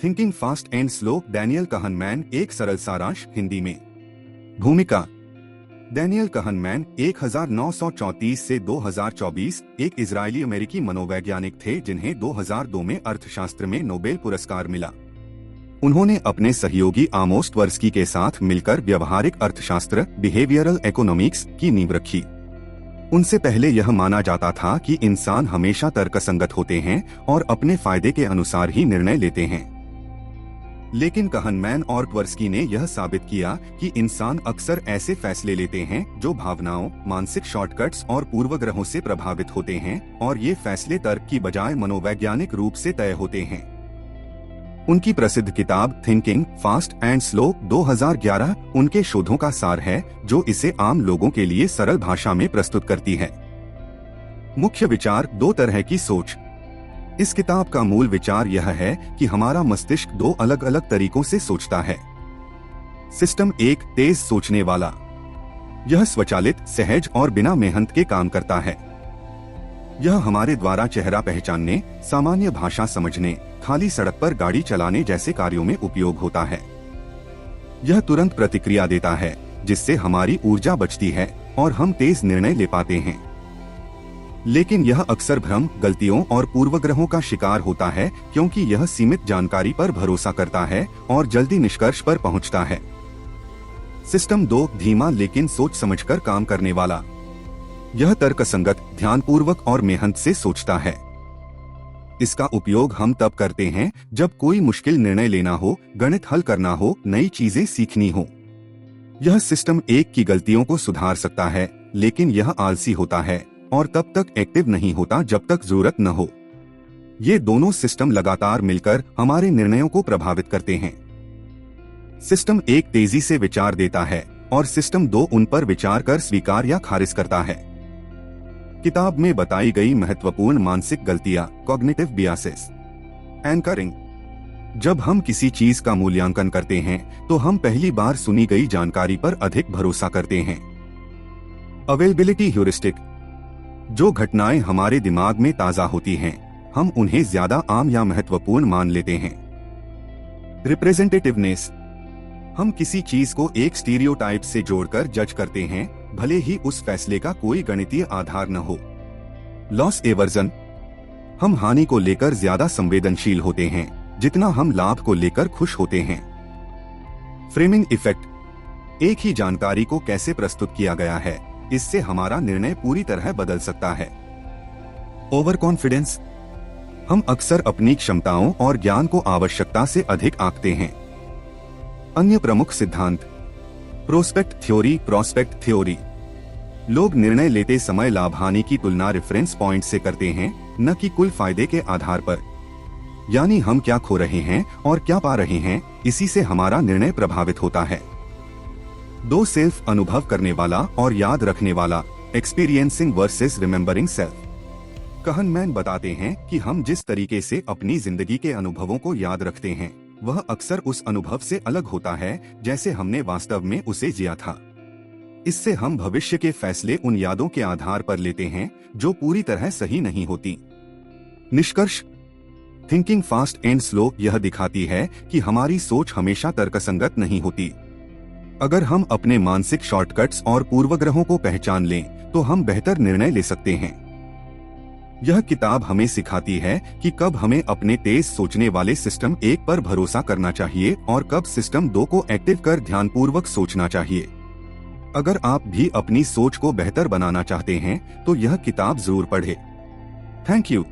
Thinking fast and slow, Daniel Kahneman. एक सरल सारांश हिंदी में। भूमिका। डैनियल कहनमैन 1934 से 2024 एक इजरायली अमेरिकी मनोवैज्ञानिक थे जिन्हें 2002 में अर्थशास्त्र में नोबेल पुरस्कार मिला। उन्होंने अपने सहयोगी आमोस ट्वर्स्की के साथ मिलकर व्यवहारिक अर्थशास्त्र बिहेवियरल इकोनॉमिक्स की नींव रखी। उनसे पहले यह माना जाता था कि इंसान हमेशा तर्कसंगत होते हैं और अपने फायदे के अनुसार ही निर्णय लेते हैं, लेकिन कहनमैन और ट्वर्स्की ने यह साबित किया कि इंसान अक्सर ऐसे फैसले लेते हैं जो भावनाओं, मानसिक शॉर्टकट्स और पूर्वग्रहों से प्रभावित होते हैं, और ये फैसले तर्क की बजाय मनोवैज्ञानिक रूप से तय होते हैं। उनकी प्रसिद्ध किताब थिंकिंग फास्ट एंड स्लो 2011 उनके शोधों का सार है, जो इसे आम लोगों के लिए सरल भाषा में प्रस्तुत करती है। मुख्य विचार। दो तरह की सोच। इस किताब का मूल विचार यह है कि हमारा मस्तिष्क दो अलग अलग तरीकों से सोचता है। सिस्टम एक, तेज सोचने वाला। यह स्वचालित, सहज और बिना मेहनत के काम करता है। यह हमारे द्वारा चेहरा पहचानने, सामान्य भाषा समझने, खाली सड़क पर गाड़ी चलाने जैसे कार्यों में उपयोग होता है। यह तुरंत प्रतिक्रिया देता है, जिससे हमारी ऊर्जा बचती है और हम तेज निर्णय ले पाते हैं। लेकिन यह अक्सर भ्रम, गलतियों और पूर्वग्रहों का शिकार होता है, क्योंकि यह सीमित जानकारी पर भरोसा करता है और जल्दी निष्कर्ष पर पहुंचता है। सिस्टम दो, धीमा लेकिन सोच समझकर काम करने वाला। यह तर्कसंगत, ध्यानपूर्वक और मेहनत से सोचता है। इसका उपयोग हम तब करते हैं जब कोई मुश्किल निर्णय लेना हो, गणित हल करना हो, नई चीजें सीखनी हो। यह सिस्टम एक की गलतियों को सुधार सकता है, लेकिन यह आलसी होता है और तब तक एक्टिव नहीं होता जब तक जरूरत न हो। ये दोनों सिस्टम लगातार मिलकर हमारे निर्णयों को प्रभावित करते हैं। सिस्टम एक तेजी से विचार देता है और सिस्टम दो उन पर विचार कर स्वीकार या खारिज करता है। किताब में बताई गई महत्वपूर्ण मानसिक गलतियां। कॉग्निटिव बियासेस। एंकरिंग। जब हम किसी चीज का मूल्यांकन करते हैं तो हम पहली बार सुनी गई जानकारी पर अधिक भरोसा करते हैं। Availability heuristic. जो घटनाएं हमारे दिमाग में ताजा होती हैं, हम उन्हें ज्यादा आम या महत्वपूर्ण मान लेते हैं। रिप्रेजेंटेटिवनेस। हम किसी चीज को एक स्टीरियोटाइप से जोड़कर जज करते हैं, भले ही उस फैसले का कोई गणितीय आधार न हो। Loss aversion. हम हानि को लेकर ज्यादा संवेदनशील होते हैं जितना हम लाभ को लेकर खुश होते हैं। Framing effect. एक ही जानकारी को कैसे प्रस्तुत किया गया है, इससे हमारा निर्णय पूरी तरह बदल सकता है। Over confidence. हम अक्सर अपनी क्षमताओं और ज्ञान को आवश्यकता से अधिक आंकते हैं। अन्य प्रमुख सिद्धांत। Prospect theory. लोग निर्णय लेते समय लाभ हानि की तुलना रेफरेंस पॉइंट से करते हैं, न कि कुल फायदे के आधार पर। यानी हम क्या खो रहे हैं और क्या पा रहे हैं, इसी से हमारा निर्णय प्रभावित होता है। दो, सेल्फ। अनुभव करने वाला और याद रखने वाला। Experiencing versus remembering self. Kahneman बताते हैं कि हम जिस तरीके से अपनी जिंदगी के अनुभवों को याद रखते हैं, वह अक्सर उस अनुभव से अलग होता है जैसे हमने वास्तव में उसे जिया था। इससे हम भविष्य के फैसले उन यादों के आधार पर लेते हैं जो पूरी तरह सही नहीं होती। निष्कर्ष। थिंकिंग फास्ट एंड स्लो यह दिखाती है कि हमारी सोच हमेशा तर्कसंगत नहीं होती। अगर हम अपने मानसिक शॉर्टकट्स और पूर्वग्रहों को पहचान लें तो हम बेहतर निर्णय ले सकते हैं। यह किताब हमें सिखाती है कि कब हमें अपने तेज सोचने वाले सिस्टम एक पर भरोसा करना चाहिए और कब सिस्टम दो को एक्टिव कर ध्यानपूर्वक सोचना चाहिए। अगर आप भी अपनी सोच को बेहतर बनाना चाहते हैं तो यह किताब जरूर पढ़ें। Thank you.